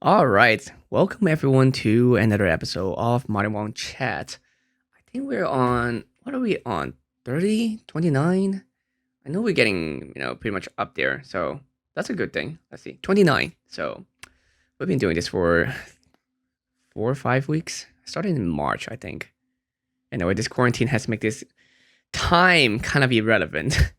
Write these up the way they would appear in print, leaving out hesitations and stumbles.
All right. Welcome everyone to another episode of Modern Wong Chat. I think we're on, what are we on? 30, 29. I know we're getting, pretty much up there. So that's a good thing. Let's see. 29. So we've been doing this for 4 or 5 weeks. Started in March, I think. Anyway, this quarantine has made this time kind of irrelevant.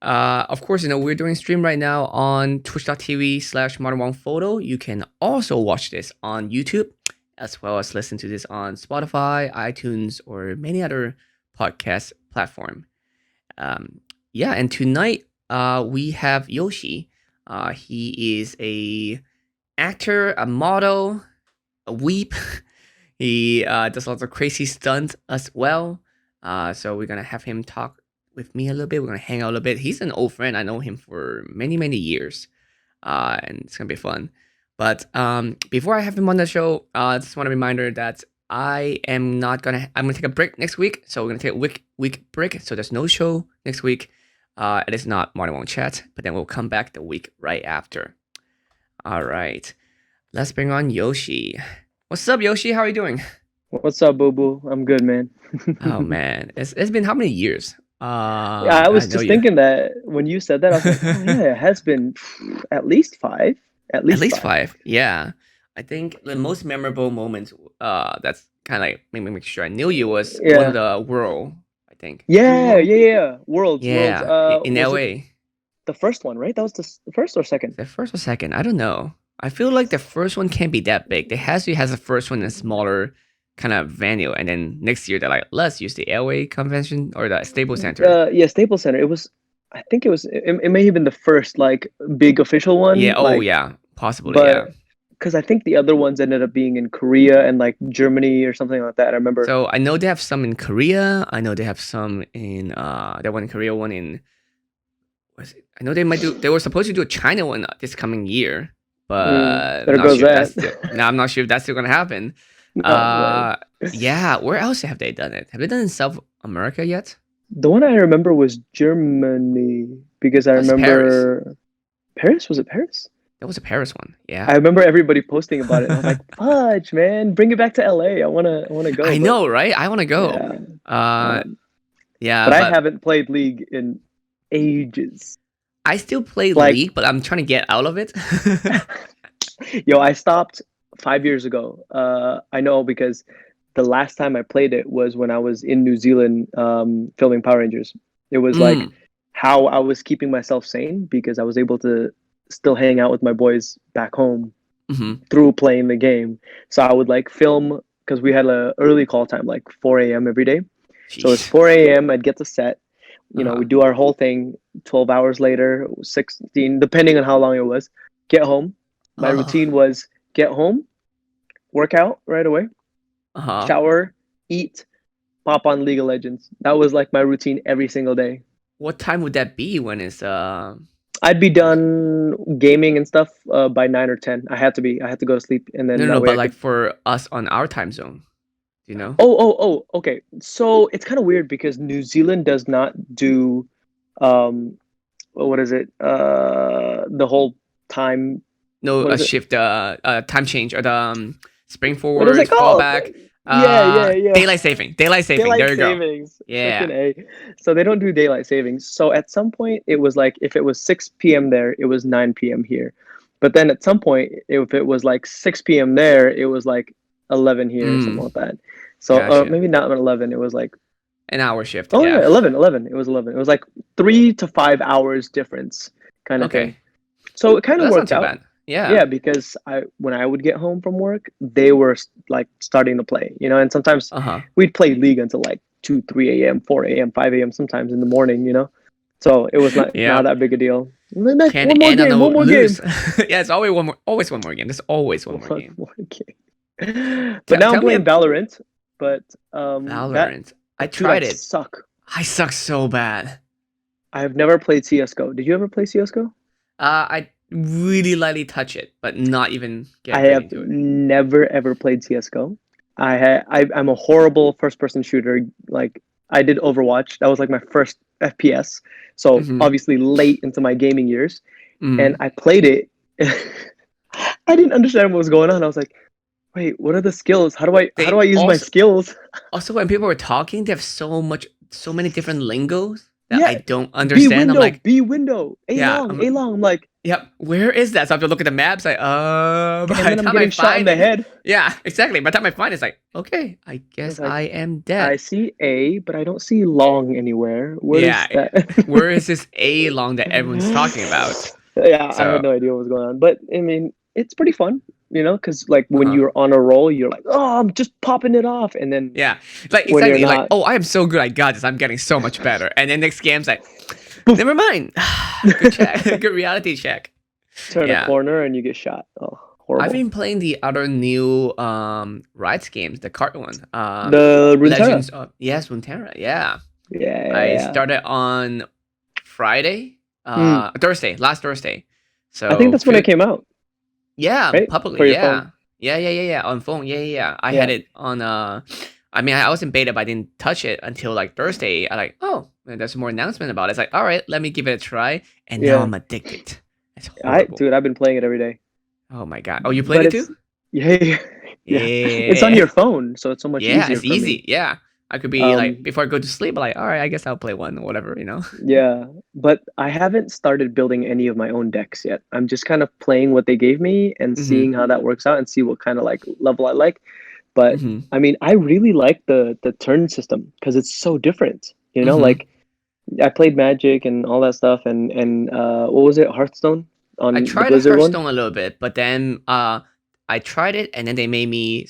Of course, we're doing stream right now on twitch.tv/modernwongphoto. You can also watch this on YouTube, as well as listen to this on Spotify, iTunes, or many other podcast platform. Yeah, and tonight we have Yoshi. He is a actor, a model, a weep. He does lots of crazy stunts as well. So we're gonna have him talk with me a little bit. We're gonna hang out a little bit. He's an old friend. I know him for many, many years, and it's gonna be fun. But before I have him on the show, I just want a reminder that I'm gonna take a break next week. So we're gonna take a week break. So there's no show next week. It is not Modern Won't Chat, but then we'll come back the week right after. All right, let's bring on Yoshi. What's up, Yoshi? How are you doing? What's up, Boo Boo? I'm good, man. Oh man, it's been how many years? Yeah, I I was know just you. thinking that when you said that, I was like, oh yeah, it has been at least five. At At least least five. five. Yeah. I think the most memorable moment that's kind of like made me make sure I knew you was one of Yeah. the World, I think. Was it Yeah, World? yeah, yeah. Worlds. Yeah, in Was it LA. the first one, right? That was the first or second? The first or second? I don't know. I feel like the first one can't be that big. They has the first one in a smaller kind of venue, and then next year they're like, let's use the LA convention or the Staples Center. Yeah, Staples Center. It was. I think it may have been the first like big official Yeah, one, oh like, yeah, possibly, but yeah. because I think the other ones ended up being in Korea and like Germany or something like that. I remember. So I know they have some in Korea. I know they have some in that one in Korea, one in I know they were supposed to do a China one this coming year, but I'm There not goes sure if that. that's still now I'm not sure if that's still gonna happen. Oh man. Yeah, where else have they done it? Have they done it in South America yet? The one I remember was Germany because I That was Paris. remember Paris. Was it Paris? That was a Paris one. I Yeah. remember everybody posting about it, and I was like, "Fudge, man, bring it back to LA. I wanna go." I But know, right? I wanna go. yeah, Uh um, yeah, but I but haven't played League in ages. I still play Like, League, but I'm trying to get out of it. yo, I stopped 5 years ago. I know because the last time I played it was when I was in New Zealand filming Power Rangers. It was like Mm. how I was keeping myself sane because I was able to still hang out with my boys back home Hmm. through playing the game. So I would like film because we had a early call time, like 4 a.m. every day. So it's Jeez. 4 a.m. I'd get to set. We Uh-huh. do our whole thing. 12 hours later, 16, depending on how long it was. Get home. My Oh. routine was get home, work out right away, Uh-huh. shower, eat, pop on League of Legends. That was like my routine every single day. What time would that be when it's I'd be when it's done gaming and stuff by 9 or 10. I had to be. I had to go to sleep, and no, then no, that no, way but I like could. for us on our time zone, do you know? Okay. So it's kind of weird because New Zealand does not do, um, what is it? The whole time. No, What a is it? shift, time change or the spring What is forward, it called? fallback, Yeah. daylight saving, daylight saving. Daylight There you go. savings. Yeah. Freaking A. So they don't do daylight savings. So at some point, it was like if it was 6 p.m. there, it was 9 p.m. here. But then at some point, if it was like 6 p.m. there, it was like 11 here or something Mm, like that. So gotcha. maybe not 11. It was like, An hour shift. oh Yeah. yeah, 11, 11. It was 11. It was like 3 to 5 hours difference kind of thing. Okay. So it kind Well, of that's not worked too out. bad. Yeah. Yeah, because when I would get home from work, they were like starting to play, and sometimes Uh huh. we'd play League until like 2, 3 a.m., 4 a.m., 5 a.m., sometimes in the morning. So it was not Yeah. that big a deal. Next, Can one more end on game, a one more game, lose. Yeah, it's always one more game. There's always one more one game. more game. But Tell, now I'm tell me playing about Valorant. But that Valorant. I dude, I tried it. suck. I suck so bad. I have never played CS:GO. Did you ever play CS:GO? I really lightly touch it, but not even I get really have into it. never ever played CS:GO. I'm a horrible first person shooter. Like I did Overwatch. That was like my first FPS. So Mm-hmm. obviously late into my gaming years, and Mm. I played it. I didn't understand what was going on. I was like, wait, what are the skills? How do I They use my also skills? also when people were talking, they have so many different lingos that I Yeah, don't understand. I'm like, B window, yeah, A long. I'm like, yep, where is that? So I have to look at the maps. Like, by and the then I'm time I getting shot in find the it, head. yeah, exactly. By the time I find it, it's like, okay, I I was guess like, I am I dead. see A, but I don't see long anywhere. What Yeah, is that? where is this A long that everyone's talking about? Yeah, I had So, no idea what was going on. But I mean, it's pretty fun, because like when uh-huh. you're on a roll, you're like, oh, I'm just popping it off. And then Yeah, like when you're exactly, like, not, oh, I am so good, I got this. I'm getting so much better. And then next game's like, poof, never mind. Good check, good reality check. turn a Yeah, corner and you get shot. Oh, I've horrible. been playing the other new rides games, the cart one. The Runeterra. Legends of yes, Runeterra. Yeah, Yeah, yeah, I yeah. started on Friday, Hmm. Thursday, last Thursday. I think So that's when it came out, yeah, right? publicly, For your phone. yeah. Yeah, on phone. Yeah. I had Yeah. it on I mean I was in beta but I didn't touch it until like Thursday. I like, oh, and there's more announcement about it. It's like, all right, let me give it a try. And now Yeah. I'm addicted. It's horrible. Dude, I've been playing it every day. Oh my god. Oh, you played But it too? it's yeah, yeah. It's on Yeah. your phone, so it's so much Yeah, easier it's for me. easy. Yeah. I could be like Um, before I go to sleep, I'm like, all right, I guess I'll play one or whatever. yeah, but I haven't started building any of my own decks yet. I'm just kind of playing what they gave me and Mm-hmm. seeing how that works out and see what kind of like level I like. But Mm-hmm. I mean, I really like the turn system because it's so different. Mm-hmm. Like I played Magic and all that stuff, and what was it, Hearthstone I on the tried Blizzard one? Hearthstone a little bit, but then I tried it and then they made me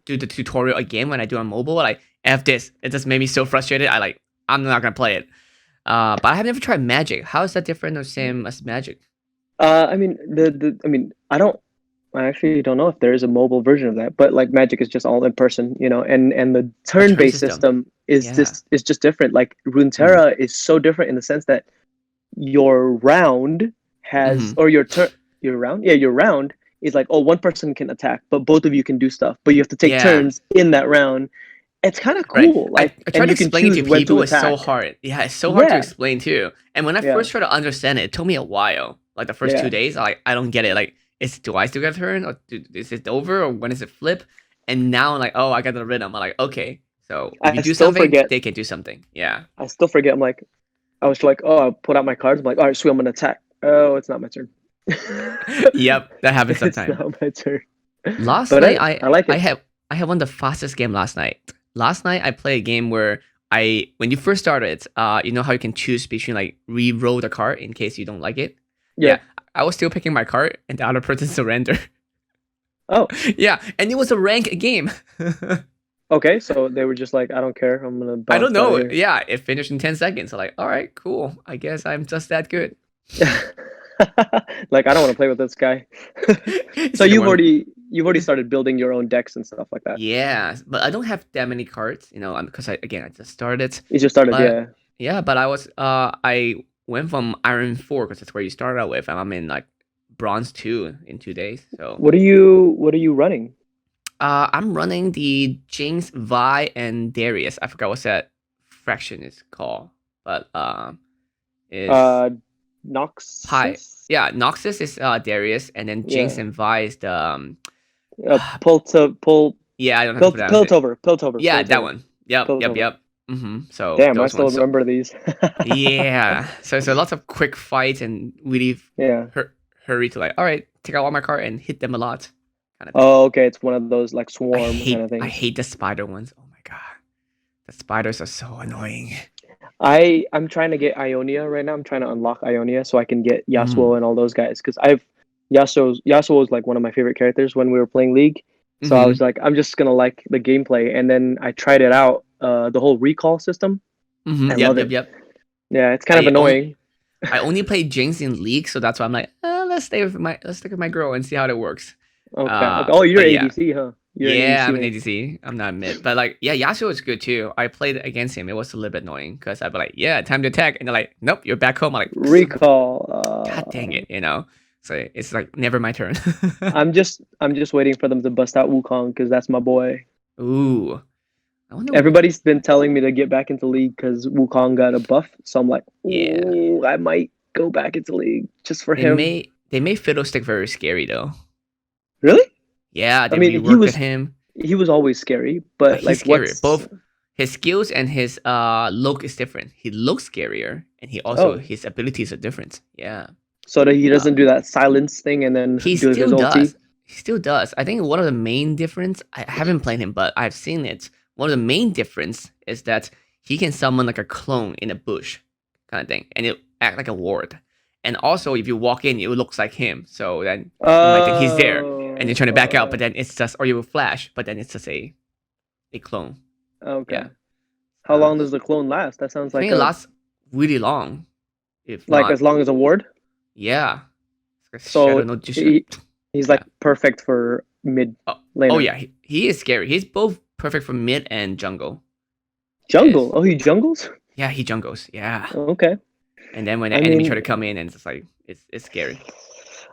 do the tutorial again when I do on mobile. Like F this. It just made me so frustrated. I'm not gonna play it. But I have never tried Magic. How is that different or same as Magic? I mean I mean I actually don't know if there is a mobile version of that, but like Magic is just all in person, and the A turn turn-based system. system is Yeah. just different. Like Mm. Runeterra is so different in the sense that your round has, Mm-hmm. or your round is like, oh, one person can attack, but both of you can do stuff, but you have to take Yeah. turns in that round. It's kind of Right. cool, I, like, I try and to you can explain it choose to when to people. It's so attack. hard. Yeah, it's so hard to Yeah, explain too. And when I yeah, first tried to understand it, it took me a while. Like the first yeah. 2 days, I don't get it. Like, do I still get a turn, or is it over, or when is it flip? And now I'm like, oh, I got the rhythm. I'm like, okay. So if you I do still something, forget. they can do something. Yeah. I still forget. I'm like, I was like, oh, I put out my cards. I'm like, all right, sweet, I'm gonna attack. Oh, it's not my turn. Yep, that happens It's sometimes. not my turn. Last But night, I like I it. have I had one of the fastest game last night. Last night I played a game where when you first started, you know how you can choose between like re-roll the card in case you don't like it. Yeah. Yeah, I was still picking my card, and the other person surrendered. Oh, Yeah, and it was a rank game. okay. So they were just like, I don't care. I'm gonna I don't bounce out of know. here. Yeah, it finished in 10 seconds. I'm like, all right, cool. I guess I'm just that good. Like, I don't want to play with this guy. So See the one. you've already started building your own decks and stuff like that. Yeah, but I don't have that many cards, because I just started. You just started, But yeah. yeah, but I went from Iron 4 because that's where you start out with, and I'm in like Bronze 2 in 2 days. So What are you running? I'm running the Jinx, Vi, and Darius. I forgot what that fraction is called, but is Uh, Pi. Noxus? Yeah, Noxus is Darius, and then Jinx Yeah. and Vi is the yeah, I don't know how to pronounce it. Yeah, that Piltover. one. Yep, yep, Piltover. yep. So Damn, I those still ones. So remember these. yeah, so lots of quick fights and really Yeah. hurry to like, all right, take out all my card and hit them a lot, kind of thing. Oh, okay. It's one of those like swarm kind of I things. hate the spider ones. Oh my god, the spiders are so annoying. I'm trying to get Ionia right now. I'm trying to unlock Ionia so I can get Mm. Yasuo and all those guys because I've Yasuo was like one of my favorite characters when we were playing League. So I was Mm-hmm. like, I'm just gonna like the gameplay, and then I tried it out, the whole recall system. Mm-hmm. I Yep, love yep, it. yep. Yeah, it's kind of I only annoying. I only play Jinx in League, so that's why I'm like, let's stick with my girl and see how it works. Okay. Okay. Oh, you're But yeah, ADC, huh? You're an yeah, ADC I'm an main. ADC. I'm not mid, but like, yeah, Yasuo is good too. I played against him. It was a little bit annoying because I'd be like, yeah, time to attack, and they're like, nope, you're back home. I'm like, son of a god dang Recall. it. So it's like never my turn. I'm just waiting for them to bust out Wukong because that's my boy. Ooh, I wonder. Everybody's been telling me to get back into League because Wukong got a buff. So I'm like, Yeah, ooh, I might go back into League just for him. they made Fiddlestick very scary though. Really? Yeah, I they mean, reworked him. he was always scary, but He's like, scarier. what's Both his skills and his look is different. He looks scarier, and he also oh, his abilities are different. Yeah. so that he Uh, doesn't do that silence thing and then he do his still ulti? does. He still does. I think one of the main difference. I haven't played him, but I've seen it. One of the main difference is that he can summon like a clone in a bush, kind of thing, and it act like a ward. And also, if you walk in, it looks like him. So then you might think he's there, and you're trying to back out, but Oh, then it's just, or you will flash, but then it's just a clone. okay. Yeah. How long does the clone last? That sounds I think it lasts really like like not, as long as a ward. yeah. It's like Shadow So no Jutsu. he's like Yeah. perfect for mid Oh, oh laner. yeah, he is scary. He's both perfect for mid and jungle. Jungle. Is Oh, he jungles. yeah, he jungles. Yeah. Okay. And then when the I enemy try mean, to come in, and it's just like it's scary.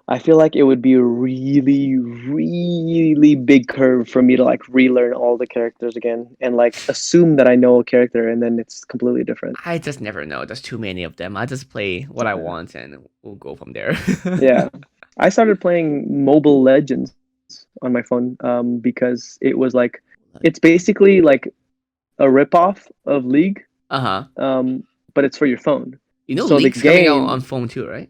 I feel like it would be a really, really big curve for me to like relearn all the characters again and like assume that I know a character and then it's completely different. I just never know. There's too many of them. I just play what I want, and we'll go from there. Yeah. I started playing Mobile Legends on my phone because it was like it's basically like a ripoff of League, Uh-huh. um, but it's for your phone. You know, So the League's coming out game, on phone too, right?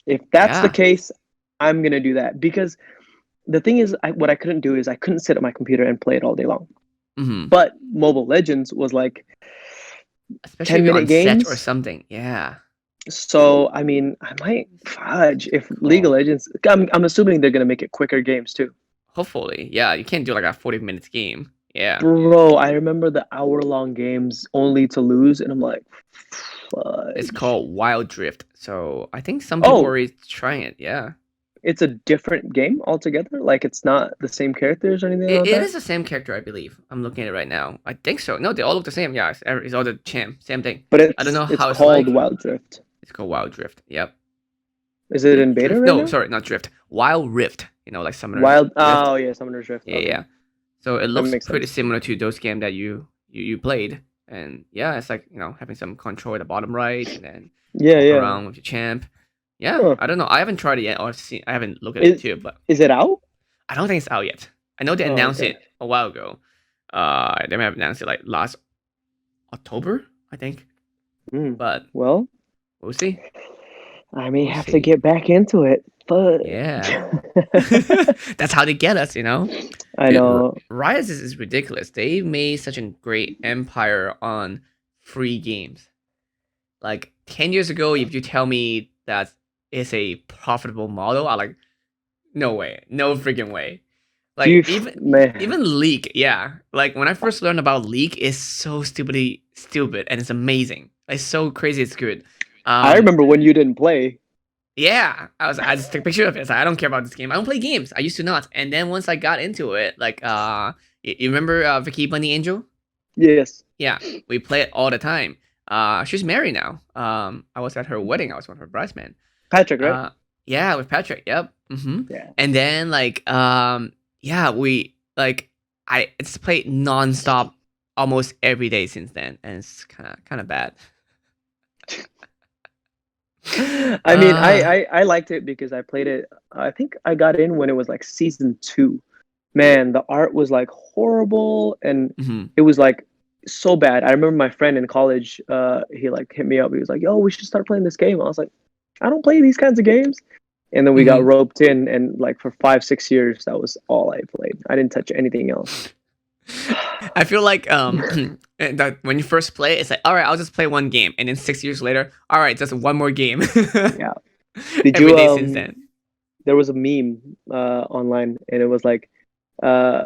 if that's the Yeah. case, I'm gonna do that because the thing is, what I couldn't do is I couldn't sit at my computer and play it all day long. Mm-hmm. But Mobile Legends was like Especially if 10 you're minute on set or games. something. Yeah. So I mean, I might fudge if League of Oh. Legends. I'm assuming they're gonna make it quicker games too. Hopefully. Yeah, you can't do like a 40 minutes game. Yeah. Bro, I remember the hour-long games only to lose, and I'm like, It's fudge. called Wild Drift. So I think some people are Oh, already trying it. Yeah. it's a different game altogether. Like it's not the same characters or anything like It that. is the same character, I believe. I'm looking at it right now. I think so. No, they all look the same. Yeah, it's all the champ. Same thing. But I don't know it's how it's called like. Wild Drift. It's called Wild Drift. Yep. Is it in beta Drift? right No, now? sorry, not Drift. Wild Rift. Like Summoner's Wild. Rift. Oh yeah, Summoner's Rift. Yeah, Okay, yeah. So it that looks makes pretty sense. similar to those games that you played. And yeah, it's like, having some control at the bottom right, and then Yeah, walk yeah. around with your champ. Yeah, Huh. I don't know. I haven't tried it yet, or seen. I haven't looked at it Is too, but is it out? I don't think it's out yet. I know they Oh, announced okay. it a while ago. They may have announced it like last October, I think. Hmm. But Well, we'll see. I may We'll have to see. get back into it, but Yeah. That's how they get us. I Dude, know. Riot is ridiculous. They made such a great empire on free games. Like 10 years ago, if you tell me that is a profitable model, I'm like, no way. No freaking way. Do Like you, man? even League, yeah. Like when I first learned about League, it's so stupidly stupid and it's amazing. It's so crazy it's good. I Um remember when you didn't play. yeah, I just took a picture of it. It's like, I don't care about this game. I don't play games. I used to not. And then once I got into it, like you remember Vicky Bunny Angel? Yes. Yeah, we play it all the time. She's married now. I was at her wedding. I was one of her bridesmaids. Patrick, right? Uh, yeah, with Patrick. Yep. Yeah. And then yeah, we like it's played nonstop almost every day since then, and it's kind of bad. I mean, Uh, I liked it because I played it. I think I got in when it was like season 2. Man, the art was like horrible and mhm. it was like so bad. I remember my friend in college, he like hit me up. He was like, "Yo, we should start playing this game." I was like, "I don't play these kinds of games." And then we got Mhm. roped in, and like for 5 6 years, that was all I played. I didn't touch anything else. I feel like that when you first play, it's like, all right, I'll just play one game, and then 6 years later, all right, just one more game. Yeah. Did Every you day since then. there was a meme online and it was like uh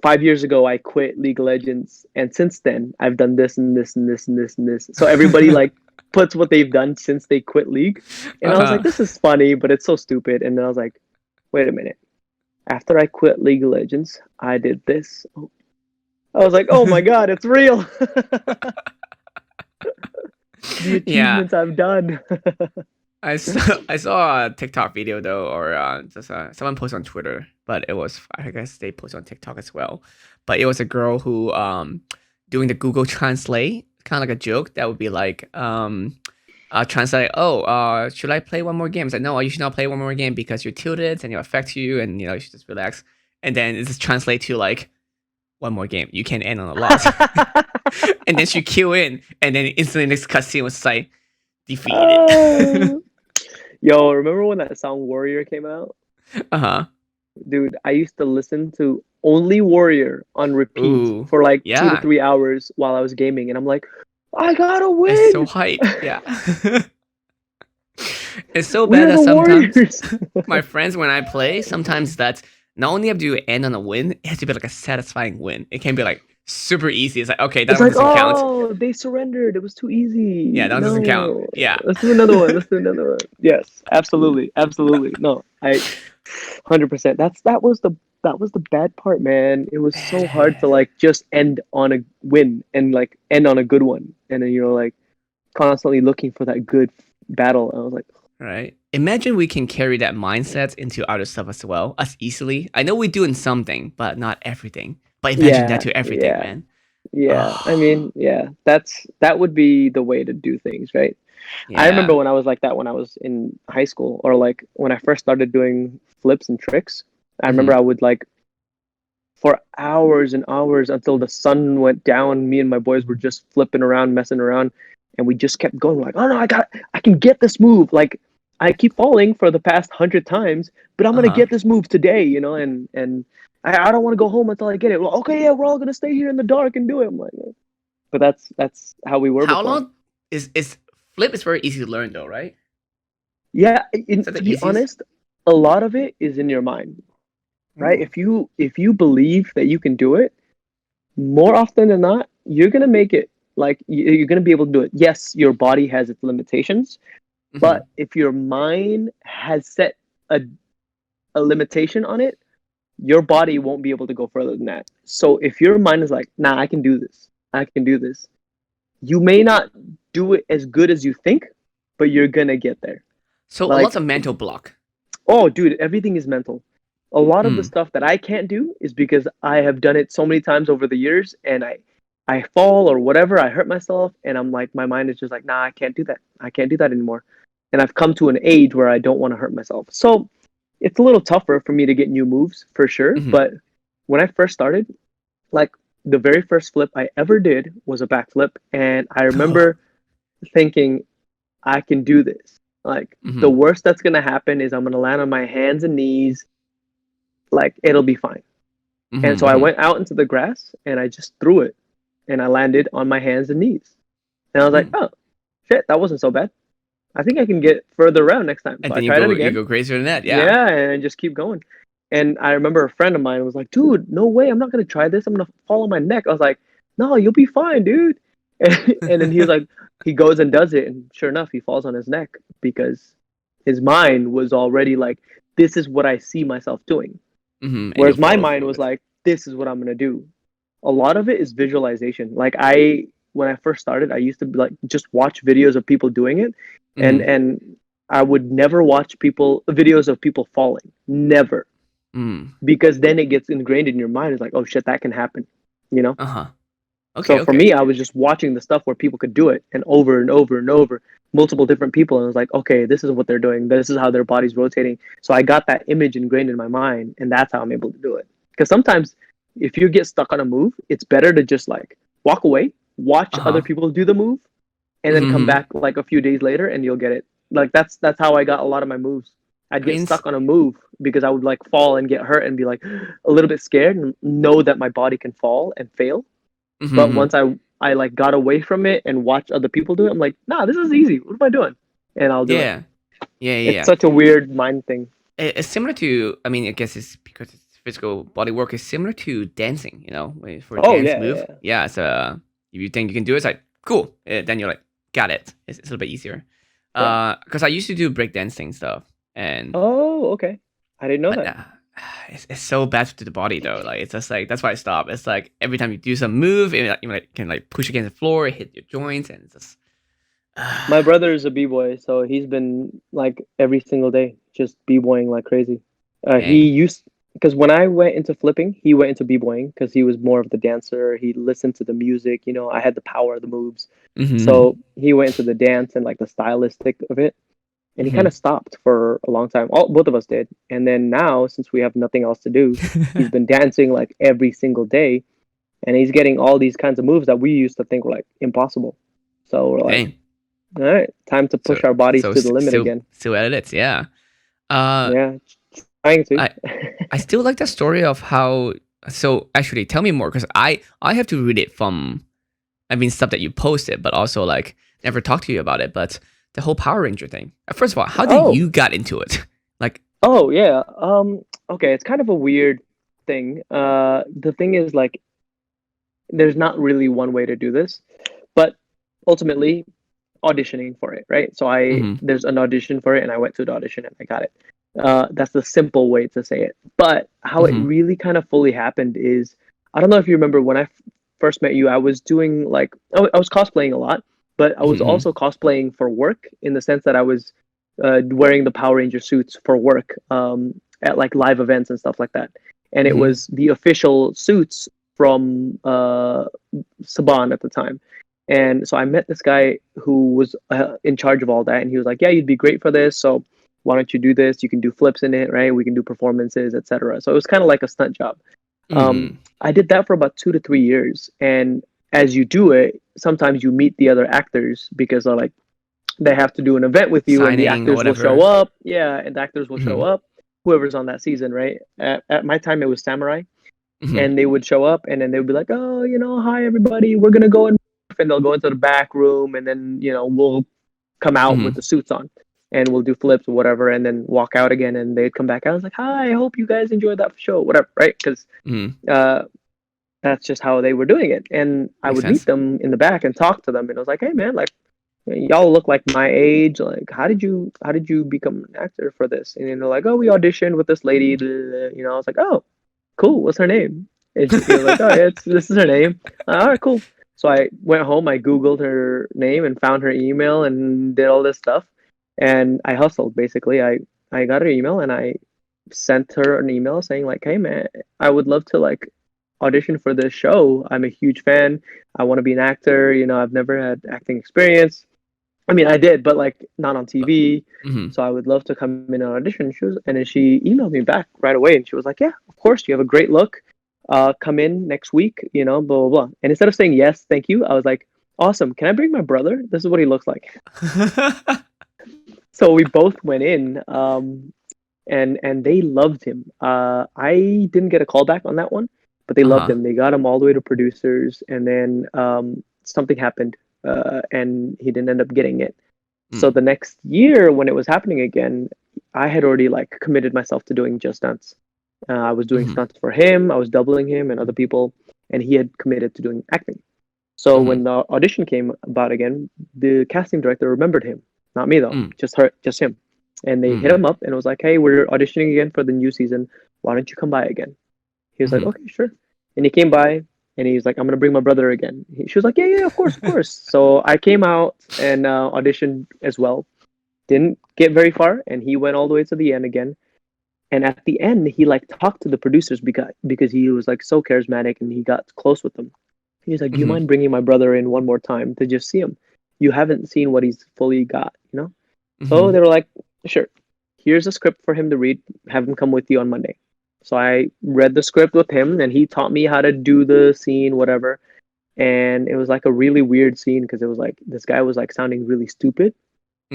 5 years ago I quit League of Legends and since then I've done this and this and this and this and this. So everybody like puts what they've done since they quit League. And I was like, Uh-huh. this is funny, but it's so stupid. And then I was like, wait a minute. After I quit League of Legends, I did this. I was like, oh my god, it's real. The Yeah, achievements I've done. I saw a TikTok video though, or just someone posted on Twitter, but it was, I guess they posted on TikTok as well. But it was a girl who doing the Google Translate, kind of like a joke that would be like translate. Oh, should I play one more game? It's like, no, you should not play one more game because you're tilted and it'll affect you, and you should just relax. And then it just translate to like one more game. You can end on a loss. And then she queue in, and then instantly next cutscene was like defeated. Uh, yo, remember when that song Warrior came out? Uh-huh. Dude, I used to listen to only Warrior on repeat Ooh. for like 2 to 3 hours while I was gaming, and I'm like, I gotta It's so win! hype. Yeah. It's so We bad are that the sometimes Warriors! my friends, when I play, sometimes that not only have to end on a win, it has to be like a satisfying win. It can be like super easy. It's like, okay, that It's one like, doesn't count. oh, they surrendered. It was too Yeah, easy. that one doesn't count. No, Yeah. let's do another one. Let's do another one. Yes, absolutely, absolutely. No, 100%. That was the bad part, man. It was so hard to like just end on a win and like end on a good one, and then like constantly looking for that good battle. I was like, Right. Imagine we can carry that mindset into other stuff as well as easily. I know we do in something, but not everything. But imagine that yeah, to everything, yeah, man. yeah. I Oh, mean, yeah, that would be the way to do things, right? I remember yeah. when I was like that when I was in high school, or like when I first started doing flips and tricks. I remember Hmm. I would like for hours and hours until the sun went down. Me and my boys were just flipping around, messing around, and we just kept going. Like, oh no, I can get this move. Like, I keep falling for the past 100 times, but I'm gonna Uh-huh. get this move today. And I don't want to go home until I get it. Well, okay, yeah, we're all gonna stay here in the dark and do it. I'm like, but that's how we were How before. long is flip is very easy to learn though, right? Yeah, Is that to the be easiest? honest, a lot of it is in your mind, right? Ooh. If you believe that you can do it, more often than not, you're gonna make it. Like you're gonna be able to do it. Yes, your body has its limitations, Hmm. but if your mind has set a limitation on it, your body won't be able to go further than that. So if your mind is like, nah, I can do this, I can do this, you may not do it as good as you think, but you're gonna get there. So a lot Like, of mental block. oh, dude, everything is mental. A lot of the Mm. stuff that I can't do is because I have done it so many times over the years, and I fall or whatever, I hurt myself, and I'm like, my mind is just like, nah, I can't do that. I can't do that anymore. And I've come to an age where I don't want to hurt myself. So it's a little tougher for me to get new moves for sure. Hmm. But when I first started, like the very first flip I ever did was a backflip, and I remember thinking, I can do this. Like the Hmm. worst that's gonna happen is I'm gonna land on my hands and knees. Like it'll be fine. And so I Hmm. went out into the grass and I just threw it, and I landed on my hands and knees. And I was like, Hmm. oh shit, that wasn't so bad. I think I can get further around next time. And So I then you tried it go you again. go crazier than that. Yeah. Yeah, and just keep going. And I remember a friend of mine was like, dude, no way, I'm not gonna try this. I'm gonna fall on my neck. I was like, no, you'll be fine, dude. And then he was like, he goes and does it, and sure enough, he falls on his neck because his mind was already like, this is what I see myself doing. And you'll Whereas my follow mind through was it. like, this is what I'm gonna do. A lot of it is visualization. Like when I first started, I used to be like just watch videos of people doing it, and Hmm. and I would never watch people videos of people falling. Never. Mm. Because then it gets ingrained in your mind. It's like, oh shit, that can happen. You know? Uh-huh. So Okay, for okay. me, I was just watching the stuff where people could do it and over and over and over, multiple different people. And I was like, okay, this is what they're doing. This is how their body's rotating. So I got that image ingrained in my mind, and that's how I'm able to do it. Because sometimes if you get stuck on a move, it's better to just like walk away, watch other Uh-huh. people do the move, and then come Hmm. back like a few days later and you'll get it. Like that's how I got a lot of my moves. I'd I get mean, stuck on a move because I would like fall and get hurt and be like a little bit scared and know that my body can fall and fail. But mm-hmm. once I like got away from it and watched other people do it, I'm like, nah, this is easy. What am I doing? And I'll do it. Yeah. Yeah, yeah, It's yeah. such a weird mind thing. It's similar to, I mean, I guess it's because it's physical body work is similar to dancing, for a Oh dance yeah, move. yeah. Yeah, so if you think you can do it, it's like, cool. Then you're like, got it. It's a little bit easier. Yeah. Because I used to do breakdancing stuff, and Oh, okay. I didn't know but that. it's so bad to the body though. Like it's just like that's why I stopped. It's like every time you do some move, you can like push against the floor, hit your joints, and it's just My brother is a b-boy, so he's been like every single day just b-boying like crazy. He dang. used because when I went into flipping, he went into b-boying because he was more of the dancer. He listened to the music. I had the power of the moves. Mm-hmm. So he went into the dance and like the stylistic of it. And he kind Mm-hmm. of stopped for a long time. Both of us did. And then now, since we have nothing else to do, he's been dancing like every single day, and he's getting all these kinds of moves that we used to think were like impossible. So we're like, Dang. all right, time to So push our bodies so to the limit still again. still at it, yeah. Uh, Yeah, trying to. I I still like the story of how. So actually, tell me more because I have to read it from. I mean, stuff that you posted, but also like never talked to you about it. But the whole Power Ranger thing. First of all, how did Oh, you got into it? Like, oh yeah. Okay, it's kind of a weird thing. The thing is like, there's not really one way to do this, but ultimately auditioning for it, right? So mm-hmm, there's an audition for it, and I went to the audition and I got it. That's the simple way to say it. But how it mm-hmm, really kind of fully happened is, I don't know if you remember when I first met you. I was doing like I was cosplaying a lot, but I was mm-hmm, also cosplaying for work in the sense that I was wearing the Power Ranger suits for work at like live events and stuff like that. And it mm-hmm, was the official suits from Saban at the time. And so I met this guy who was in charge of all that, and he was like, "Yeah, you'd be great for this. So why don't you do this? You can do flips in it, right? We can do performances, etc." So it was kind of like a stunt job. mm-hmm. I did that for about 2 to 3 years, and as you do it, sometimes you meet the other actors because they're like they have to do an event with you, and the Signing or actors will show whatever. up. Yeah, and the actors will show Mm-hmm, up. Whoever's on that season, right? At my time, it was Samurai, mm-hmm, and they would show up, and then they would be like, "Oh, hi everybody, we're gonna go and they'll go into the back room, and then we'll come out mm-hmm, with the suits on, and we'll do flips or whatever, and then walk out again, and they'd come back. I was like, "Hi, I hope you guys enjoyed that show, whatever," right? Because mm-hmm. uh, that's just how they were doing it, and I Makes would meet sense. them in the back and talk to them, and I was like, "Hey, man, like." Y'all look like my age. Like, how did you become an actor for this? And they're like, oh, we auditioned with this lady. Blah, blah, blah. I was like, oh, cool. What's her name? And he was like, oh, yeah, this is her name. All right, cool. So I went home. I googled her name and found her email and did all this stuff. And I hustled basically. I got her email and I sent her an email saying like, hey man, I would love to like audition for this show. I'm a huge fan. I want to be an actor. I've never had acting experience. I mean, I did, but like not on But, TV. mm-hmm, So I would love to come in and audition. And then she emailed me back right away, and she was like, "Yeah, of course, you have a great look. Come in next week. Blah blah blah." And instead of saying yes, thank you, I was like, "Awesome. Can I bring my brother? This is what he looks like." So we both went in, and they loved him. I didn't get a call back on that one, but they loved uh-huh. him. They got him all the way to producers, and then something happened, and he didn't end up getting it. So Mm, the next year, when it was happening again, I had already like committed myself to doing just stunts. I was doing mm-hmm, stunts for him. I was doubling him and other people, and he had committed to doing acting. So mm-hmm, when the audition came about again, the casting director remembered him, not me though, mm, just him. And they hit mm, him up and was like, "Hey, we're auditioning again for the new season. Why don't you come by again?" He was like, mm-hmm, "Okay, sure." And he came by and he's like, "I'm gonna bring my brother again." She was like, "Yeah, yeah, of course, of course." So I came out and auditioned as well. Didn't get very far, and he went all the way to the end again. And at the end, he like talked to the producers because he was like so charismatic and he got close with them. He's like, "Do you mm-hmm, mind bringing my brother in one more time to just see him? You haven't seen what he's fully got." So mm-hmm, they were like, "Sure. Here's a script for him to read. Have him come with you on Monday." So I read the script with him, and he taught me how to do the scene, whatever. And it was like a really weird scene because it was like this guy was like sounding really stupid,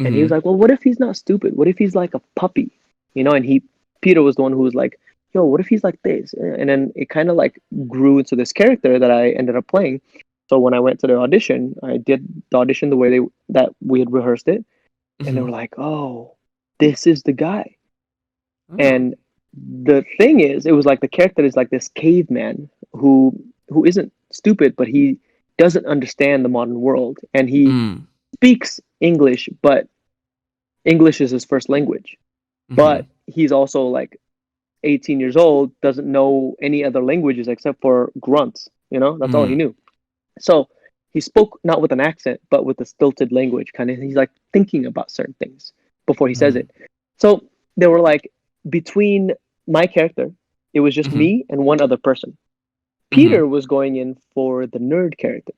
and he was mm-hmm. like, "Well, what if he's not stupid? What if he's like a puppy?" And Peter was the one who was like, "Yo, what if he's like this?" And then it kind of like grew into this character that I ended up playing. So when I went to the audition, I did the audition the way that we had rehearsed it, and they Mm-hmm. were like, "Oh, this is the guy." Oh. And the thing is, it was like the character is like this caveman who isn't stupid, but he doesn't understand the modern world, and he Mm, speaks English, but English is his first language. mm-hmm, But he's also like 18 years old, doesn't know any other languages except for grunts. That's all he mm, knew. So he spoke not with an accent, but with a stilted language. Kind of, he's like thinking about certain things before he says mm, it. So they were like between my character. It was just Mhm. me and one other person. Mhm. Peter was going in for the nerd character,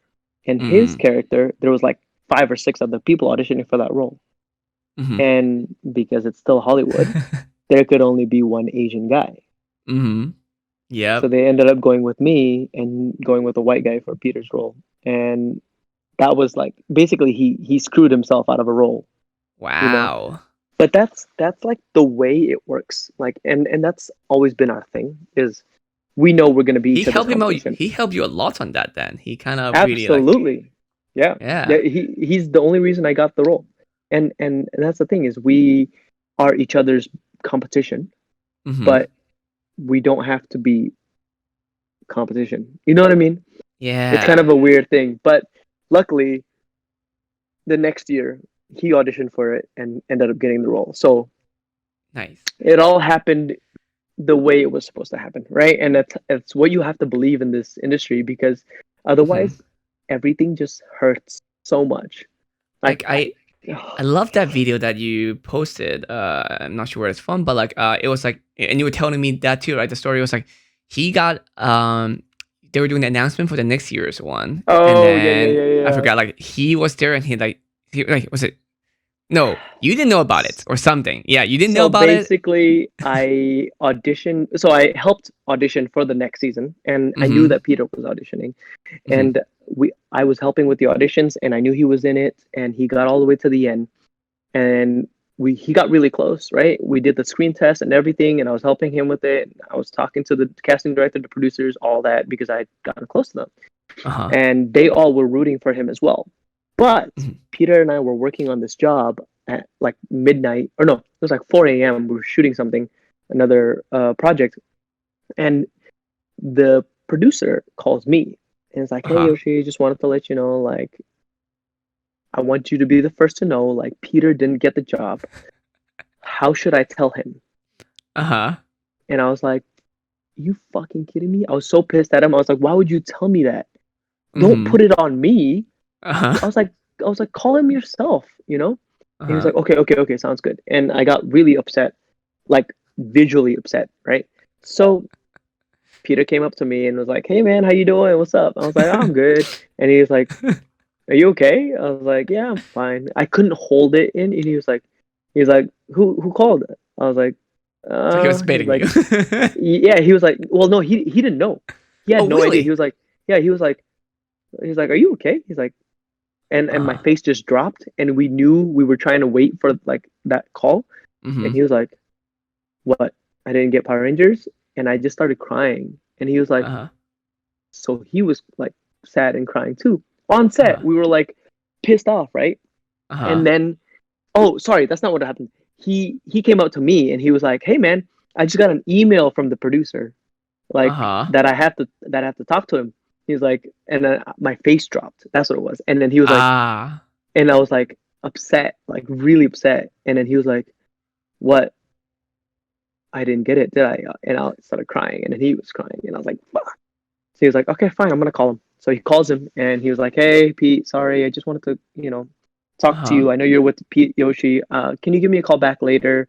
and his Mhm. character, there was like 5 or 6 other people auditioning for that role. Mhm. And because it's still Hollywood, there could only be one Asian guy. Mhm. So Yep. they ended up going with me and going with a white guy for Peter's role. And that was like basically he screwed himself out of a role, you know. Wow. But that's like the way it works. Like and that's always been our thing is we know we're gonna be He each other's helped him out. competition. He helped you a lot on that. Then he kind of really like, Absolutely. Yeah. Yeah, yeah. he's the only reason I got the role. And that's the thing is we are each other's competition, Mhm. but we don't have to be competition. You know what I mean? It's kind Yeah. of a weird thing, but luckily the next year he auditioned for it and ended up getting the role. So Nice. it all happened the way it was supposed to happen, right? And it's what you have to believe in this industry because Mhm. otherwise everything just hurts so much. Like Like I love that video that you posted. I'm not sure where it's from, but like it was like, and you were telling me that too, right? The story was like he got they were doing the announcement for the next year's one, and oh yeah, yeah, then yeah, I yeah. forgot, like he was there and he like, was it, no, you didn't know about it or something. Yeah, you didn't know So about it. basically, I auditioned. So I helped audition for the next season, and I knew Mm-hmm. that Peter was auditioning, Mm-hmm. and I was helping with the auditions, and I knew he was in it, and he got all the way to the end, and he got really close, right? We did the screen test and everything, and I was helping him with it. I was talking to the casting director, the producers, all that because I would gotten close to them, Uh-huh. and they all were rooting for him as well. But Mm-hmm. Peter and I were working on this job at like midnight, or no, it was like 4 a.m. We were shooting something, another project, and the producer calls me and it's like, "Hey Uh-huh. Yoshi, just wanted to let you know, like, I want you to be the first to know, like, Peter didn't get the job. How should I tell him?" Uh-huh. And I was like, "You fucking kidding me?" I was so pissed at him. I was like, "Why would you tell me that? Don't Mm-hmm. put it on me." Uh-huh. I was like, call him yourself, you know? And he was Uh-huh. like, okay, okay, okay, sounds good. And I got really upset, like visually upset, right? So Peter came up to me and was like, "Hey man, how you doing? What's up?" I was like, "Oh, I'm good." And he was like, "Are you okay?" I was like, "Yeah, I'm fine." I couldn't hold it in, and he was like, "Who called?" I was like, So he was he was baiting like, you. "Yeah." He was like, "Well, no, he didn't know. He had Oh, no idea." He really? was like, "Yeah." He was like, "Are you okay?" He's like, and my Uh-huh. face just dropped, and we knew we were trying to wait for like that call, and Mm-hmm. he was like, "What? I didn't get Power Rangers?" And I just started crying, and he was like, Uh-huh. so he was like sad and crying too. On set Uh-huh. we were like pissed off, right? And Uh-huh. then, oh sorry, that's not what happened. He came out to me and he was like, "Hey man, I just got an email from the producer, like Uh-huh. that I have to talk to him." He's like, and then my face dropped. That's what it was. And then he was like, Ah. and I was like upset, like really upset. And then he was like, "What? I didn't get it, did I?" And I started crying, and then he was crying, and I was like, "Fuck." So he was like, "Okay, fine, I'm gonna call him." So he calls him, and he was like, "Hey, Pete, sorry, I just wanted to, talk to Uh-huh. you. I know you're with Pete Yoshi. Can you give me a call back later,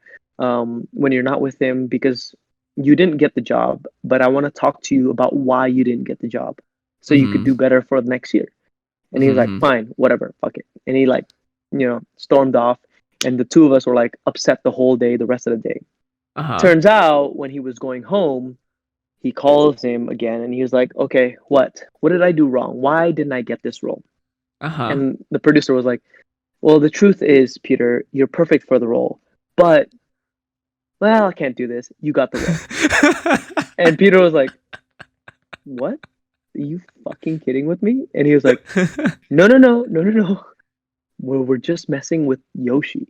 when you're not with him because you didn't get the job, but I want to talk to you about why you didn't get the job, so you could Mm-hmm. do better for the next year." And he was like, Mm-hmm. "Fine, whatever, fuck it." And he like, stormed off, and the two of us were like upset the whole day, the rest of the day. Uh-huh. Turns out when he was going home, he calls him again and he was like, "Okay, what? What did I do wrong? Why didn't I get this role?" Uh-huh. And the producer was like, "Well, the truth is, Peter, you're perfect for the role, but, well, I can't do this. You got the role." And Peter was like, "What? Are you fucking kidding with me?" And he was like, "No, no, no, no, no, no. We're just messing with Yoshi.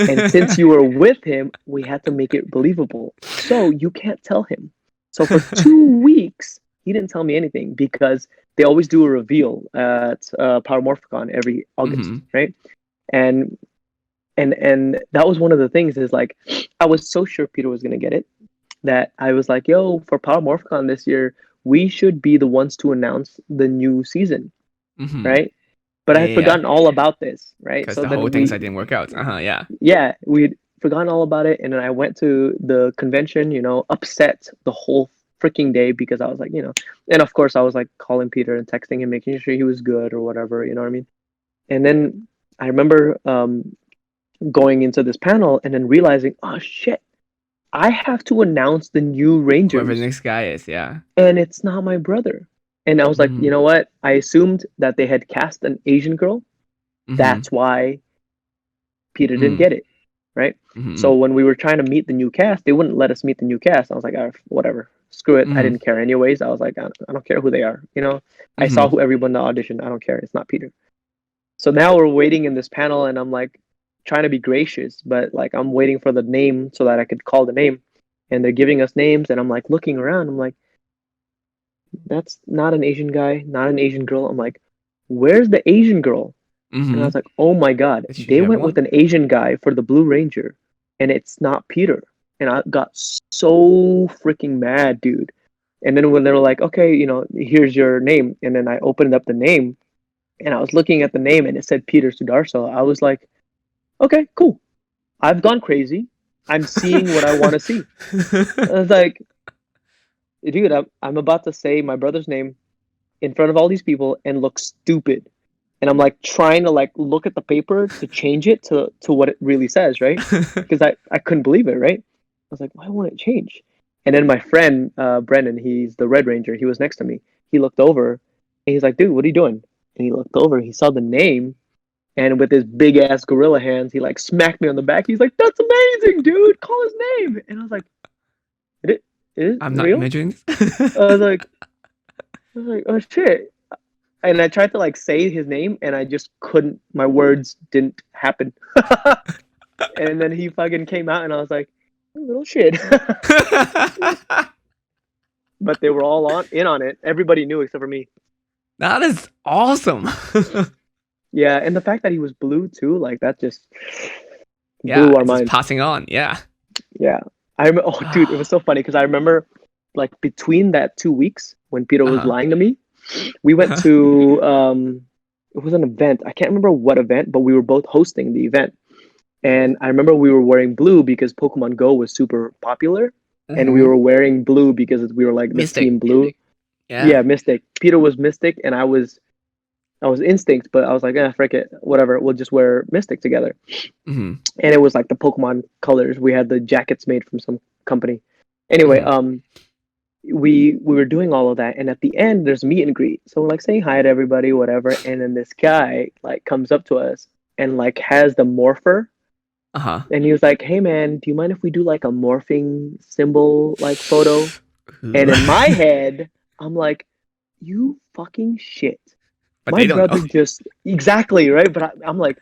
And since you were with him, we had to make it believable. So you can't tell him." So for 2 weeks, he didn't tell me anything because they always do a reveal at Power Morphicon every August, Mm-hmm. right? And and that was one of the things is like I was so sure Peter was gonna get it that I was like, "Yo, for Power Morphicon this year, we should be the ones to announce the new season, Mm-hmm. right?" But I Yeah, had yeah, yeah. forgotten all about this, right? Because So the whole then thing side didn't work out. Uh-huh. Yeah. yeah, we forgotten all about it. And then I went to the convention, upset the whole freaking day because I was like, and of course I was like calling Peter and texting him, making sure he was good or whatever, you know what I mean? And then I remember going into this panel and then realizing, oh shit, I have to announce the new Whoever the Rangers, next guy is, yeah. and it's not my brother. And I was like, you Mm-hmm. know what? I assumed that they had cast an Asian girl. Mm-hmm. That's why Peter didn't Mm-hmm. get it, right? Mm-hmm. So when we were trying to meet the new cast, they wouldn't let us meet the new cast. I was like, whatever, screw it. I Mm-hmm. didn't care anyways. I was like, I don't care who they are. I saw Mm-hmm. who everyone in the audition. I don't care. It's not Peter. So now we're waiting in this panel, and I'm like trying to be gracious, but like I'm waiting for the name so that I could call the name. And they're giving us names, and I'm like looking around. I'm like, that's not an Asian guy, not an Asian girl. I'm like, where's the Asian girl? And I Mm-hmm. was like, oh my God, Did they you have went with one? an Asian guy for the Blue Ranger, and it's not Peter. And I got so freaking mad, dude. And then when they were like, okay, here's your name. And then I opened up the name, and I was looking at the name, and it said Peter Sudarso. I was like, okay, cool. I've gone crazy. I'm seeing what I want to see. I was like, dude, I'm about to say my brother's name in front of all these people and look stupid. And I'm like trying to like look at the paper to change it to what it really says, right? Because I couldn't believe it, right? I was like, why won't it change? And then my friend Brennan, he's the Red Ranger. He was next to me. He looked over and he's like, dude, what are you doing? And he looked over. He saw the name, and with his big ass gorilla hands, he like smacked me on the back. He's like, that's amazing, dude. Call his name. And I was like, it is I'm not real? imagining I was like, oh shit. And I tried to like say his name, and I just couldn't. My words didn't happen. And then he fucking came out, and I was like, little shit. But they were all in on it. Everybody knew except for me. That is awesome. Yeah, and the fact that he was blue too, like that just Yeah, blew our it's just minds. passing on. Yeah. Yeah, oh, dude, it was so funny because I remember, like between that 2 weeks when Peter was Uh-huh. lying to me, we went to it was an event. I can't remember what event, but we were both hosting the event. And I remember we were wearing blue because Pokemon Go was super popular, and we Mm-hmm. were wearing blue because we were like the Mystic. team blue. Yeah. Yeah, Mystic. Peter was Mystic, and I was Instinct, but I was like, frick it, whatever. We'll just wear Mystic together. Mm-hmm. And it was like the Pokemon colors. We had the jackets made from some company. Anyway, Mm-hmm. we were doing all of that, and at the end there's a meet and greet. So we're like saying hi to everybody, whatever. And then this guy like comes up to us and like has the morpher. Uh-huh. And he was like, hey man, do you mind if we do like a morphing symbol like photo? And in my head, I'm like, you fucking shit. But My they don't brother know. just exactly right. But I'm like,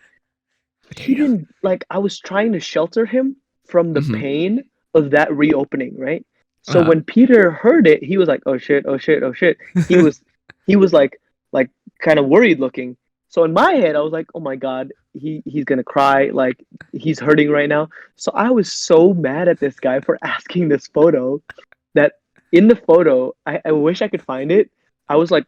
But they he don't. didn't like. I was trying to shelter him from the Mm-hmm. pain of that reopening, right? So Uh-huh. when Peter heard it, he was like, oh shit, oh shit, oh shit. He was he was like kind of worried looking. So in my head, I was like, oh my god, he's gonna cry, like he's hurting right now. So I was so mad at this guy for asking this photo that in the photo, I wish I could find it. I was like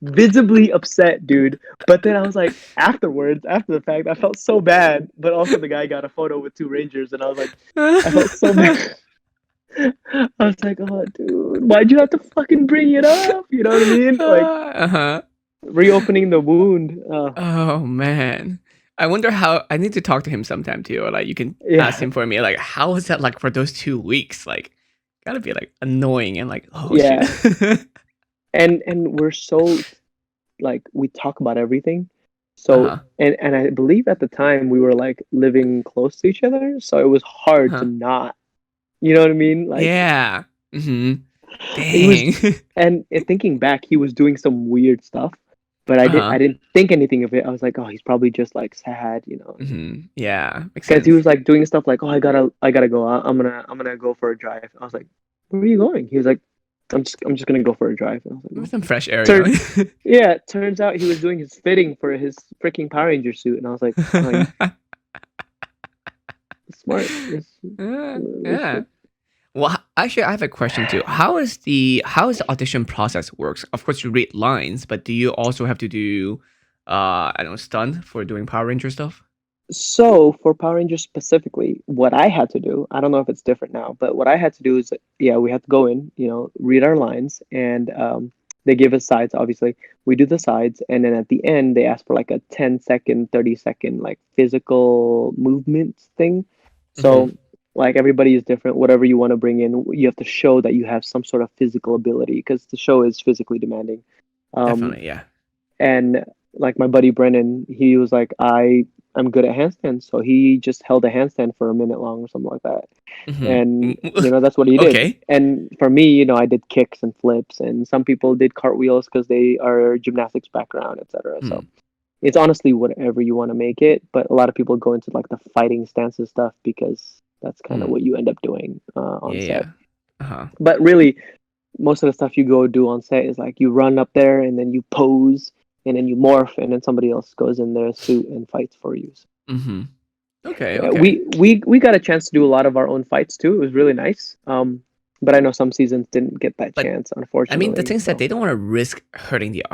visibly upset, dude. But then I was like, afterwards, after the fact, I felt so bad. But also, the guy got a photo with two Rangers, and I was like, I felt so bad. I was like, oh, dude, why'd you have to fucking bring it up? You know what I mean? Like Uh-huh. reopening the wound. Oh man. I wonder how I need to talk to him sometime too. Or like you can ask Yeah, him for me. Like, how was that like for those 2 weeks? Like gotta be like annoying and like, oh shit. yeah. And we're so like we talk about everything. So Uh-huh. and I believe at the time we were like living close to each other, so it was hard to Uh-huh. not. You know what I mean? Like Yeah. Mm-hmm. he was, Dang. and thinking back, he was doing some weird stuff, but I didn't Uh-huh. I didn't think anything of it. I was like, oh, he's probably just like sad, Mm-hmm. Yeah. Makes because he sense. was like doing stuff like, oh, I gotta go. I'm gonna go for a drive. I was like, where are you going? He was like, I'm just gonna go for a drive. And I was like, With well, some fresh air, turn yeah. Turns out he was doing his fitting for his freaking Power Ranger suit, and I was like, oh, you smart. Yeah. Well, actually, I have a question too. How is the audition process works? Of course, you read lines, but do you also have to do I don't know, stunned for doing Power Ranger stuff? So for Power Rangers specifically, what I had to do, I don't know if it's different now, but what I had to do is, yeah, we had to go in, read our lines, and they give us sides. Obviously, we do the sides, and then at the end, they ask for like a 10-second, 30-second like physical movement thing. Hmm. So like everybody is different. Whatever you want to bring in, you have to show that you have some sort of physical ability because the show is physically demanding. Um, Definitely, yeah. and like my buddy Brennan, he was like, I'm good at handstands, so he just held a handstand for a minute long or something like that. Hmm. And that's what he did. Okay. And for me, I did kicks and flips, and some people did cartwheels because they are gymnastics background, etc. So Hmm. it's honestly whatever you want to make it, but a lot of people go into like the fighting stances stuff because that's kind of Hmm. what you end up doing on Yeah, set. yeah. Uh-huh. But really, most of the stuff you go do on set is like you run up there and then you pose and then you morph and then somebody else goes in their suit and fights for you. So, Hmm. Okay, yeah, okay. we got a chance to do a lot of our own fights too. It was really nice. But I know some seasons didn't get that But chance, I mean, the unfortunately. thing is that So they don't want to risk hurting the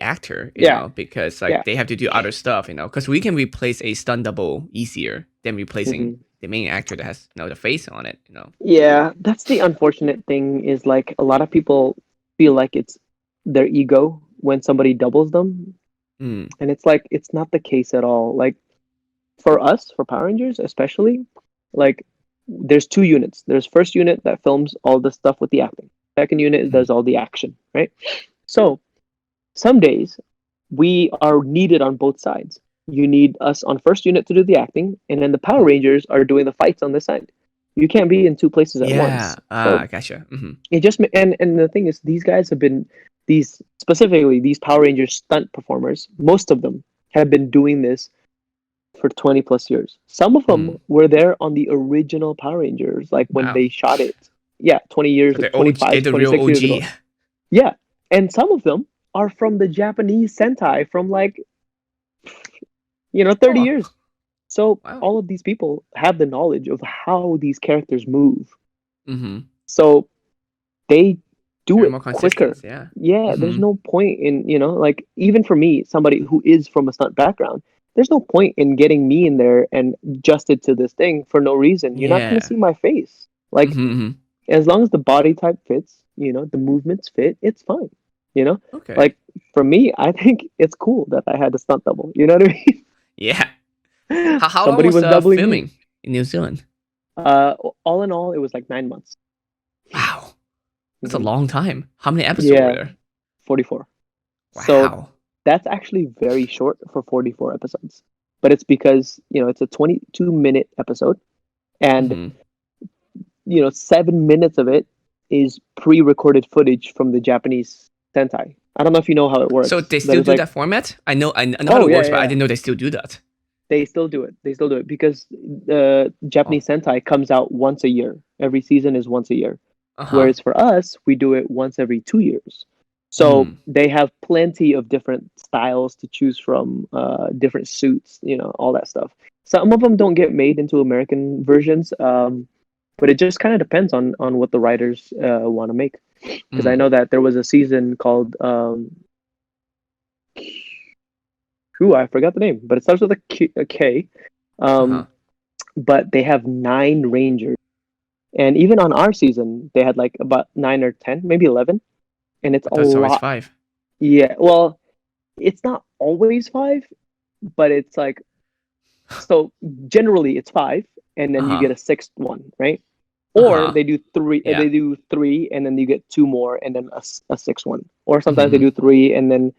actor, yeah, because yeah, like they have to do other stuff, because we can replace a stunt double easier than replacing hmm the main actor that has the face on it. yeah. That's the unfortunate thing is like a lot of people feel like it's their ego when somebody doubles them, Mm. and it's like it's not the case at all. Like for us, for Power Rangers especially, like there's two units. There's first unit that films all the stuff with the acting. Second unit Mm. does all the action, right? So some days we are needed on both sides. You need us on first unit to do the acting, and then the Power Mm. Rangers are doing the fights on this side. You can't be in two places at Yeah. once. So Gotcha. Hmm. it just and the thing is, these guys have been these specifically these Power Rangers stunt performers. Most of them have been doing this for 20 plus years. Some of them Mm. were there on the original Power Rangers, like when Wow. they shot it. Yeah, 20 years, So they're OG, they're 25, the real 26 years OG. ago. Yeah. And some of them are from the Japanese Sentai from like, 30 Oh, years. So wow. all of these people have the knowledge of how these characters move. Mm-hmm. So they do They're it more consistent. quicker. Yeah. Yeah, there's Mm-hmm. no point in, like even for me, somebody who is from a stunt background, there's no point in getting me in there and adjusted to this thing for no reason. You're not going to Yeah. see my face. Like Mm-hmm. as long as the body type fits, the movements fit, it's fine. You know? Okay. Like for me, I think it's cool that I had a stunt double. You know what I Yeah. mean? How long Somebody was was doubling me. filming in New Zealand? Uh, all in all, it was like 9 months. Wow. That's a hmm long time. How many episodes were Yeah, there? 44. So Wow. that's actually very short for 44 episodes. But it's because, it's a 22-minute episode and, Mm-hmm. 7 minutes of it is pre-recorded footage from the Japanese Sentai. I don't know if you know how it So works. they That still is do like, that format? I know how oh it yeah, works, yeah, but I yeah. didn't know they still do that. They still do it. They still do it because the Oh. Japanese Sentai comes out once a year. Every season is once a year. Uh-huh. Whereas for us, we do it once every 2 years. So Mm. they have plenty of different styles to choose from, different suits, all that stuff. Some of them don't get made into American versions, but it just kind of depends on what the writers want to make. Because I Mm. know that there was a season called, I forgot the name, but it starts with a K. Uh-huh. Um, but they have 9 Rangers. And even on our season, they had like about 9 or 10, maybe 11. And it's I a thought it's always lot. 5. Yeah. Well, it's not always 5, but it's like, so generally it's 5, and then you Uh-huh. get a sixth one, right? Or Uh-huh. they do three, Yeah. and then you get two more, and then a sixth one. Or sometimes they Mm-hmm. do three and then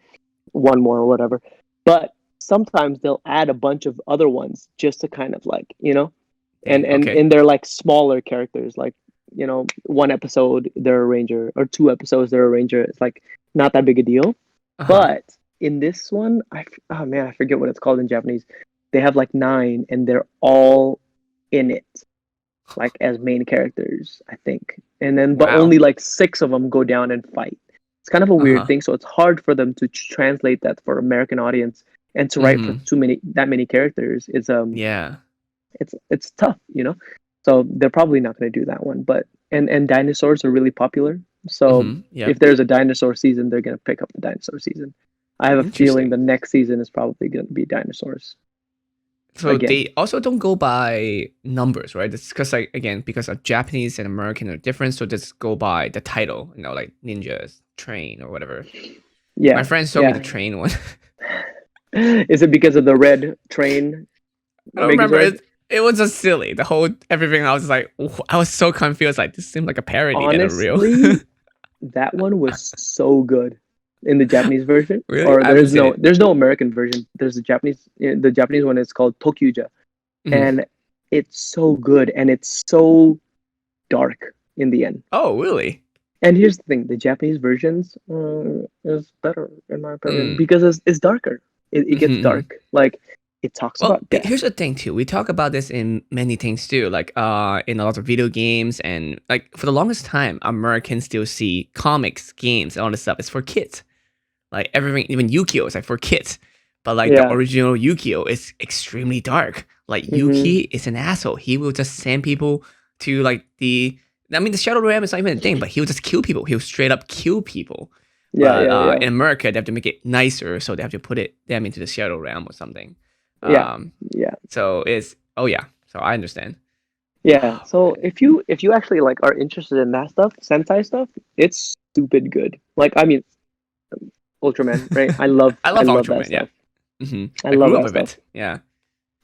one more or whatever. But sometimes they'll add a bunch of other ones just to kind of like, and Okay. they're like smaller characters, like, one episode they're a ranger or 2 episodes they're a ranger. It's like not that big a deal. Uh-huh. But in this one, oh man, I forget what it's called in Japanese. They have like 9 and they're all in it, like as main characters, I think. And then but Wow. only like 6 of them go down and fight. It's kind of a weird Uh-huh. thing, so it's hard for them to translate that for American audience and to write for Mm-hmm. that many characters is Yeah. it's tough, So they're probably not going to do that one, but and dinosaurs are really popular. So Mm-hmm. Yeah. if there's a dinosaur season, they're going to pick up the dinosaur season. I have a feeling Interesting. the next season is probably going to be dinosaurs So again. they also don't go by numbers, right? It's because like again, because of Japanese and American are different, so just go by the title, like ninjas, train or whatever. My Yeah, friends told me the yeah. train one. Is it because of the red train I don't remember Megazord? it. It was just silly. The whole everything. I was like, I was so confused. Like this seemed like a parody than a real. Honestly, that one was so good in the Japanese version. Really, Or I haven't seen it. there's no American version. There's the Japanese one is called Tokyuja, Mhm. and it's so good and it's so dark in the end. Oh, really? And here's the thing: the Japanese versions is better in my opinion Mm. because it's darker. It gets Mhm. dark. Like it talks Well, about death. here's the thing too. We talk about this in many things too, like in a lot of video games and like for the longest time, Americans still see comics, games, and all this stuff. It's for kids. Like everything, even Yu-Gi-Oh is like for kids. But like the Yeah. original Yu-Gi-Oh is extremely dark. Like Hmm. Yuki is an asshole. He will just send people to like the Shadow Realm is not even a thing, but he'll just kill people. He'll straight up kill people. Yeah. But Yeah. Yeah. in America, they have to make it nicer, so they have to put them into the Shadow Realm or something. Yeah. Um, Yeah. so it's oh yeah, so I understand. Yeah. Oh So man, if you actually like are interested in that stuff, Sentai stuff, it's stupid good. Like I mean, Ultraman, right? I I love love that Ultraman. Yeah, stuff. I I love grew up that with stuff. it. Yeah,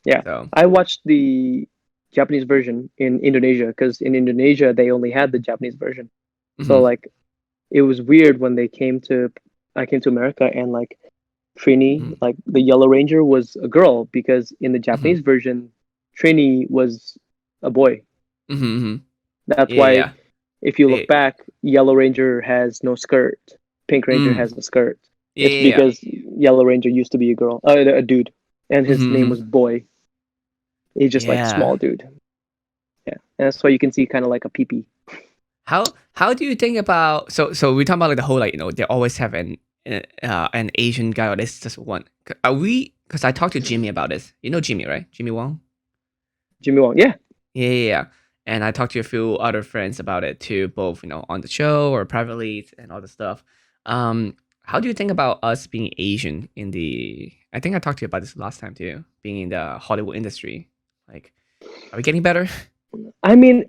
Yeah. so I watched the Japanese version in Indonesia because in Indonesia they only had the Japanese version. So hmm like it was weird when I came to America and like Trini, hmm like the Yellow Ranger was a girl because in the hmm Japanese version Trini was a boy. hmm That's yeah, why yeah. if you look They, back, Yellow Ranger has no skirt. Pink Ranger mm, has a skirt. yeah, It's yeah, yeah. because Yellow Ranger used to be a girl, a dude, and his name hmm was Boy. He's just like Yeah. small dude. Yeah, and that's why you can see kind of like a peepee. How do you think about so we talk about like the whole like they always have an Asian guy or this just one. Are we? Because I talked to Jimmy about this. You know Jimmy, right? Jimmy Wong. Jimmy Wong, yeah. Yeah, yeah, yeah. And I talked to a few other friends about it too, both on the show or privately and all the stuff. How do you think about us being Asian in the? I think I talked to you about this last time too, being in the Hollywood industry. Like, are we getting better? I mean,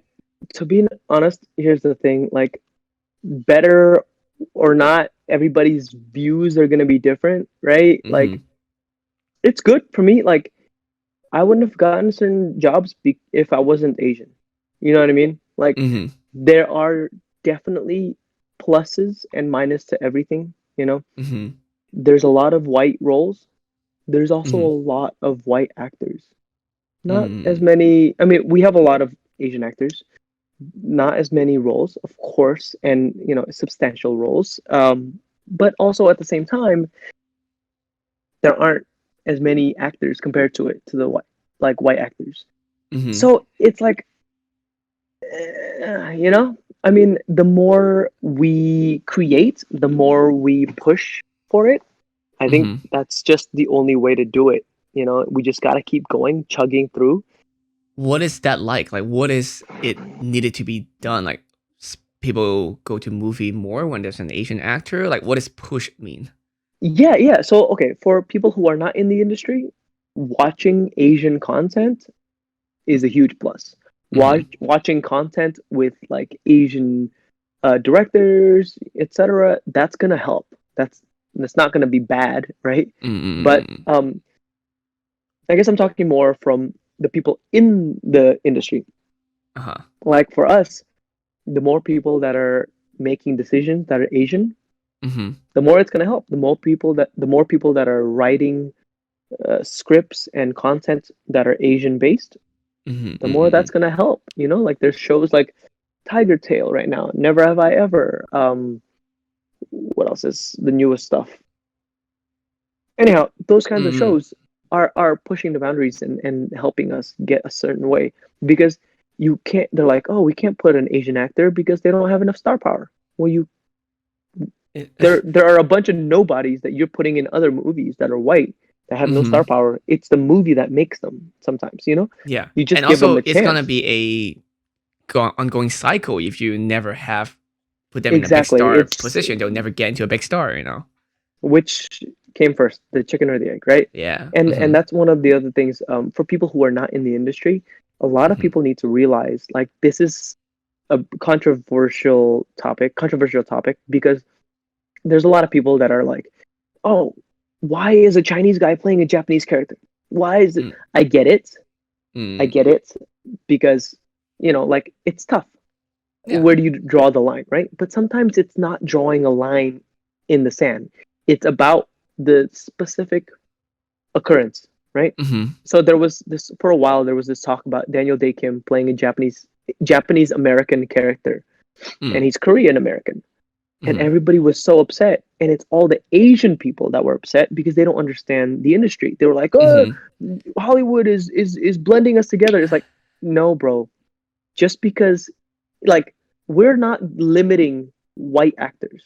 to be honest, here's the thing: like, better or not, everybody's views are gonna be different, right? Like, Mm-hmm. it's good for me. Like, I wouldn't have gotten certain jobs if I wasn't Asian. You know what I mean? Like, Mm-hmm. there are definitely pluses and minus to everything. You know, Mm-hmm. there's a lot of white roles. There's also Mm-hmm. a lot of white actors. Not as Mm-hmm. many. I mean, we have a lot of Asian actors, not as many roles, of course, and substantial roles. But also at the same time, there aren't as many actors compared to the white actors. Mm-hmm. So it's like, I mean, the more we create, the more we push for it. I think Mm-hmm. that's just the only way to do it. We just got to keep going, chugging through. What is that like? Like, what is it needed to be done? Like, people go to movie more when there's an Asian actor. Like, what does push mean? Yeah, yeah. So, okay, for people who are not in the industry, watching Asian content is a huge plus. Mm-hmm. Watching content with like Asian directors, etc., that's gonna help. That's not gonna be bad, right? But Mm-hmm. I guess I'm talking more from the people in the industry. Uh-huh. Like for us, the more people that are making decisions that are Asian, Mm-hmm. the more it's gonna help. The more people that are writing scripts and content that are Asian based, Mm-hmm. the more Mm-hmm. that's gonna help. Like there's shows like Tiger Tail right now, Never Have I Ever. What else is the newest stuff? Anyhow, those kinds of Mm-hmm. shows are pushing the boundaries and helping us get a certain way because you can't. They're like, oh, we can't put an Asian actor because they don't have enough star power. Well, there are a bunch of nobodies that you're putting in other movies that are white that have no mm-hmm. star power. It's the movie that makes them sometimes. Yeah, You and just give them also a it's gonna chance. be a ongoing cycle if you never have put them in a big Exactly. star It's position. They'll never get into a big star. which came first, the chicken or the egg, right? Yeah. And that's one of the other things, for people who are not in the industry, a lot of people need to realize like this is a controversial topic, because there's a lot of people that are like, oh, why is a Chinese guy playing a Japanese character? Why is it? Mm, I get it. I mm, get it, because like, it's tough. yeah. Where do you draw the line, right? But sometimes it's not drawing a line in the sand. It's about the specific occurrence, right? Mm-hmm. So there was this for a while. There was this talk about Daniel Day Kim playing a Japanese American character, and Mm, he's Korean American, and mm-hmm. everybody was so upset. And it's all the Asian people that were upset because they don't understand the industry. They were like, "Oh, Mm-hmm. Hollywood is blending us together." It's like, no, bro. Just because, like, we're not limiting white actors.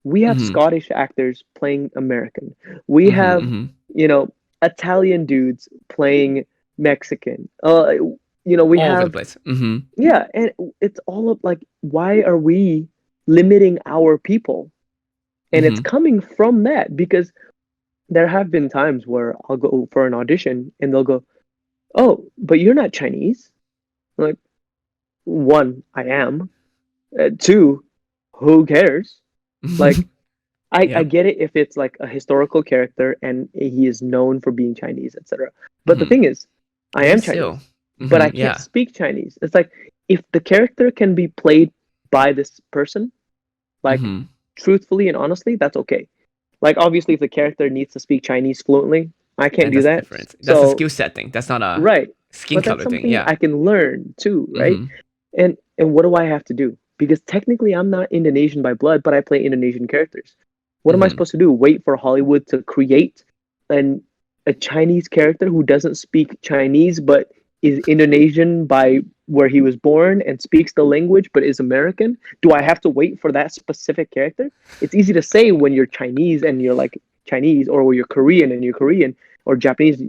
We have Mm-hmm. Scottish actors playing American. We Mm-hmm. have, Mm-hmm. you know, Italian dudes playing Mexican. We All over the have, place. Mm-hmm. yeah, and it's all of like, why are we limiting our people? And it's Mm-hmm. coming from that, because there have been times where I'll go for an audition and they'll go, "Oh, but you're not Chinese." I'm like, one, I am. Two, who cares? Like, I Yep. get it if it's like a historical character and he is known for being Chinese, etc. But the Mm-hmm. thing is, I Even am still. Chinese, but I Mm-hmm. can't Yeah. speak Chinese. It's like, if the character can be played by this person, like, Mm-hmm. truthfully and honestly, that's okay. Like, obviously, if the character needs to speak Chinese fluently, I can't Then do that's that. different. That's a So, skill set thing. That's not a right. skin But that's color thing. something Yeah. I can learn too, right? Mm-hmm. And what do I have to do? Because technically I'm not Indonesian by blood, but I play Indonesian characters. What am I Mm-hmm. supposed to do? Wait for Hollywood to create an a Chinese character who doesn't speak Chinese but is Indonesian by where he was born and speaks the language but is American? Do I have to wait for that specific character? It's easy to say when you're Chinese and you're like Chinese, or when you're Korean and you're Korean, or Japanese,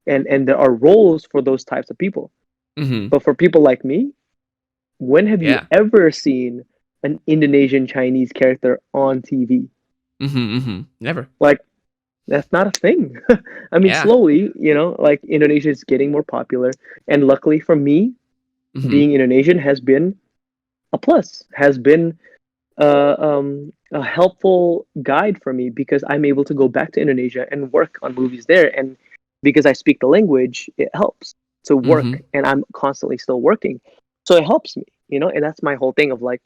and there are roles for those types of people. Mm-hmm. But for people like me, when have you Yeah. ever seen an Indonesian Chinese character on TV? Mm-hmm. Mm-hmm. Never. Like, that's not a thing. I mean, Yeah. slowly, like, Indonesia is getting more popular, and luckily for me, Mm-hmm. being Indonesian has been a plus, has been a helpful guide for me, because I'm able to go back to Indonesia and work on movies there, and because I speak the language, it helps to Mm-hmm. work, and I'm constantly still working, so it helps me, and that's my whole thing of like,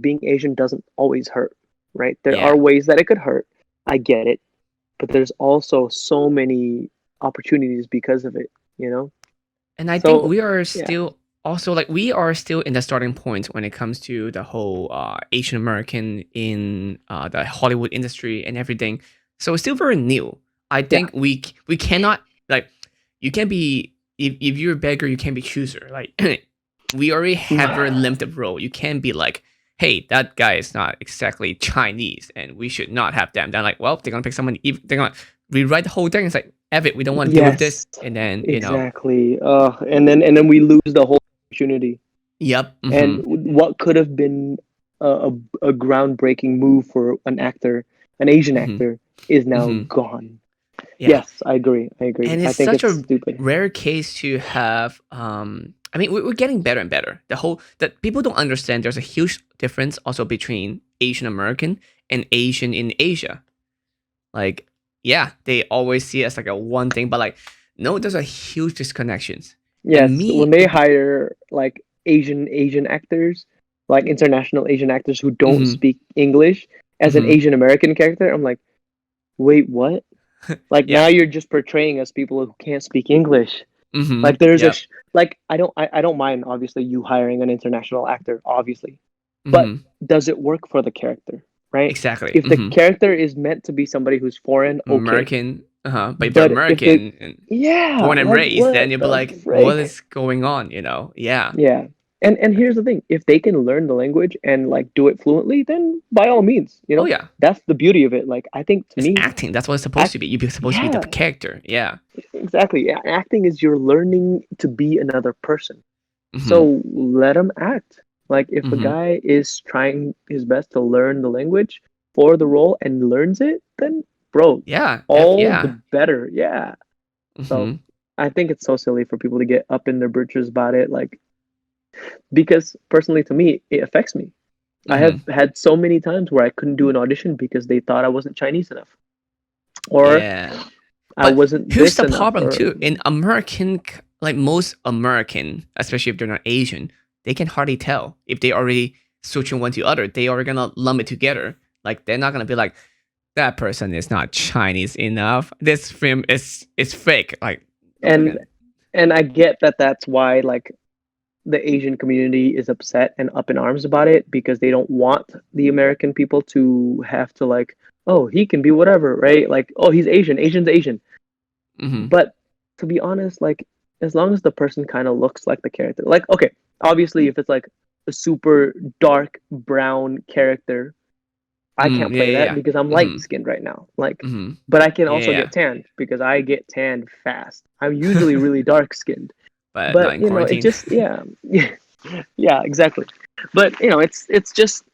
being Asian doesn't always hurt, right? There are Yeah. ways that it could hurt. I get it, but there's also so many opportunities because of it. And I think So we are yeah, still also like we are still in the starting point when it comes to the whole Asian American in the Hollywood industry and everything. So it's still very new. I yeah, think we cannot like you can be if you're a beggar you can be chooser. Like we already have very limited role. You can't be like, hey, that guy is not exactly Chinese and we should not have them. Then like, well, they're gonna pick someone. They're gonna rewrite the whole thing. It's like, Ev it, we don't want to deal with this. yes, And then exactly. And then we lose the whole opportunity. yep. And Mm-hmm. what could have been a groundbreaking move for an Asian Mm-hmm. actor, is now Mm-hmm. gone. Yeah. Yes, I agree. I agree. And I it's think such it's a stupid. rare case to have I mean we're getting better and better. The whole that people don't understand there's a huge difference also between Asian American and Asian in Asia. Like, yeah, they always see it as like a one thing, but like no, there's a huge disconnections. And Yes, when they hire like Asian actors, like international Asian actors who don't mm-hmm, speak English, as an mm-hmm, Asian American character, I'm like, wait, what? Like, yeah, now you're just portraying us people who can't speak English. mm-hmm, Like, there's a yep, like, I don't mind, obviously, you hiring an international actor, obviously, but mm-hmm, does it work for the character, right? exactly, If the mm-hmm. character is meant to be somebody who's foreign, okay. American, but if they're But if the American and yeah, born and like, raised, then what you'll be the like, what frick? is going on? You know? Yeah. Yeah. And here's the thing, if they can learn the language and like do it fluently, then by all means, Oh yeah, that's the beauty of it. Like, I think, to it's me, acting. That's what it's supposed act to be. You're supposed to be the yeah, character. Yeah. exactly. Yeah, acting is you're learning to be another person. Mm-hmm. So let him act. Like, if a Mm-hmm. guy is trying his best to learn the language for the role and learns it, then bro, Yeah, all the yeah. better. Yeah. So Hmm. I think it's so silly for people to get up in their britches about it, like because personally to me, it affects me. I have Hmm. had so many times where I couldn't do an audition because they thought I wasn't Chinese enough, or Yeah. I But wasn't here's this the enough, problem or too. In American, like most American, especially if they're not Asian, they can hardly tell if they already switching one to other. They are gonna lump it together. Like they're not gonna be like that person is not Chinese enough. This film is fake. Like nobody and can. and I get that that's why like the Asian community is upset and up in arms about it because they don't want the American people to have to like, oh, he can be whatever, right? Like, oh, he's Asian, Asian's Asian. Hmm. But to be honest, like as long as the person kind of looks like the character, like okay, obviously if it's like a super dark brown character, I can't Yeah, play yeah, that yeah. because I'm light Hmm. skinned right now. Like, Hmm. but I can Yeah, also yeah. get tanned because I get tanned fast. I'm usually really dark skinned, But not but in you know, it quarantine. just yeah, yeah, exactly. But you know, it's just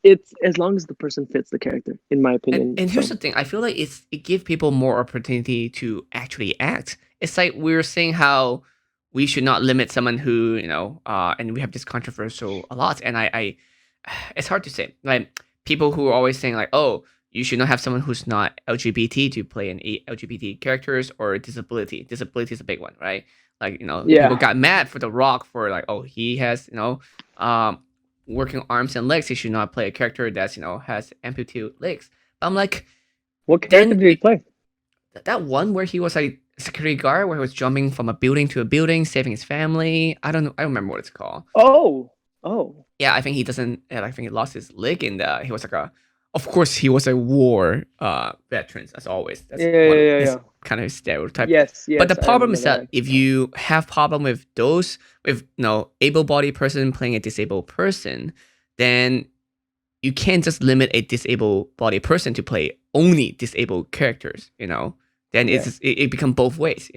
it's as long as the person fits the character, in my And opinion. and here's So the thing, I feel like it gives people more opportunity to actually act. It's like we are saying how we should not limit someone who, and we have this controversial a lot. And I it's hard to say. Like people who are always saying like, oh, you should not have someone who's not LGBT to play an LGBT characters or disability. Disability is a big one, right? Like, people yeah, got mad for The Rock for like, oh, he has, um working arms and legs, he should not play a character that's has amputated legs. But I'm like, what character then did he play? that one where he was like security guard, where he was jumping from a building to a building, saving his family. I don't know. I don't remember what it's called. Oh, oh, Yeah, I think he doesn't. I think he lost his leg in the. He was like a. Of course, he was a war veteran, as always. yeah, That's one yeah, of yeah, his yeah. kind of stereotype. Yes, But the yes, I problem remember is that that. if you have problem with those, with able-bodied person playing a disabled person, then you can't just limit a disabled body person to play only disabled characters, then Yeah, it become both ways.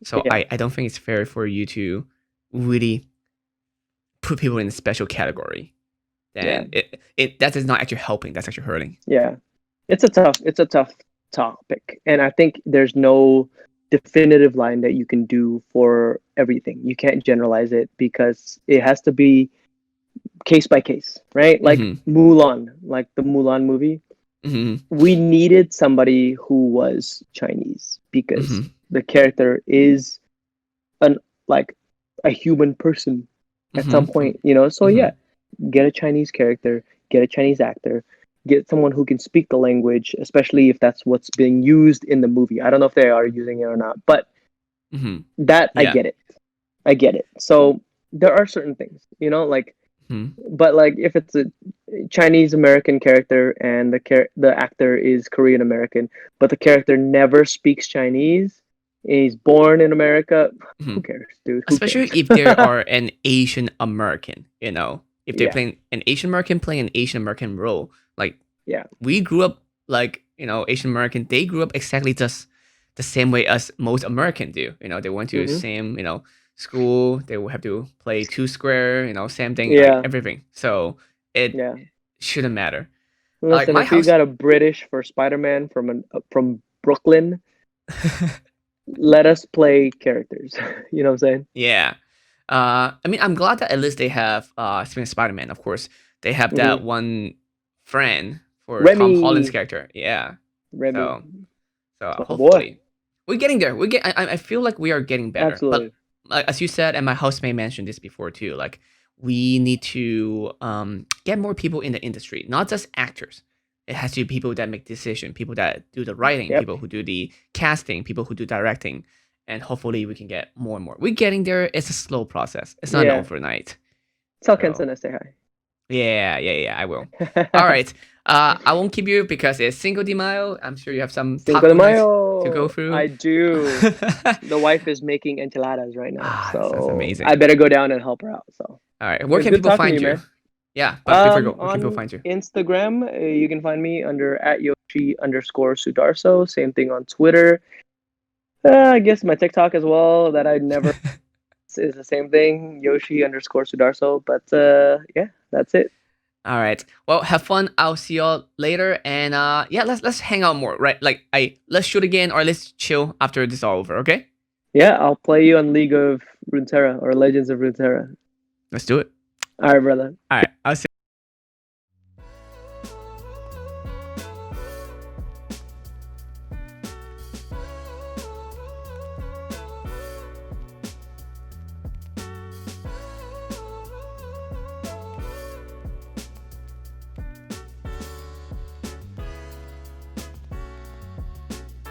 So yeah, I don't think it's fair for you to really put people in a special category. yeah, Then that is not actually helping, that's actually hurting. yeah. It's a tough topic, and I think there's no definitive line that you can do for everything. You can't generalize it because it has to be case by case, right? Like Mm-hmm. Mulan, like the Mulan movie. Mm-hmm. We needed somebody who was Chinese because Mm-hmm. the character is an like a human person at some Mm-hmm. point, you know. So Mm-hmm. yeah, get a Chinese character, get a Chinese actor, get someone who can speak the language, especially if that's what's being used in the movie. I don't know if they are using it or not, but Mm-hmm. that I Yeah. get it. I get it. So there are certain things, you know, like Mm-hmm. but like if it's a Chinese American character and the actor is Korean American, but the character never speaks Chinese, he's born in America, Mm-hmm. who cares, dude? Who Especially cares? if they are an Asian American, if they're Yeah, playing an Asian American playing an Asian American role. Like yeah. we grew up like, Asian American, they grew up exactly just the same way as most American do. They went to the Hmm. same, school, they will have to play two square, same thing, like Yeah, everything. So it yeah. shouldn't matter. Like Listen, my if you house. got a British for Spider-Man from Brooklyn, let us play characters. You know what I'm saying? Yeah. I mean, I'm glad that at least they have, speaking of Spider-Man, of course, they have that Hmm. one friend for Tom Holland's Remy, character. Yeah. Remy, So, so my boy. hopefully we're getting there. I feel like we are getting better. But Absolutely. like as you said, and my housemate mentioned this before too, like we need to get more people in the industry, not just actors. It has to be people that make decision, people that do the writing, Yep. people who do the casting, people who do directing, and hopefully we can get more and more. We're getting there. It's a slow process. It's not an Yeah. overnight. Tell So Kenson I say hi. yeah, I will. All right. I won't keep you because it's Cinco de Mayo. I'm sure you have some Cinco de taco night to go Mayo. through. I do. The wife is making enchiladas right now, Sounds so I amazing. better go down and help her out. So All right. it Where was can good people talking to find you, you? man. Yeah, but before you go, where can people On find you? Instagram, you can find me under @Yoshi_Sudarso. Same thing on Twitter. I guess my TikTok as well. That I never is the same thing. Yoshi_Sudarso. But yeah, that's it. All right. Well, have fun. I'll see y'all later. And yeah, let's hang out more, right? Like, let's shoot again or let's chill after this is all over. Okay. Yeah, I'll play you on League of Runeterra or Legends of Runeterra. Let's do it. All right, brother. All right. I'll see.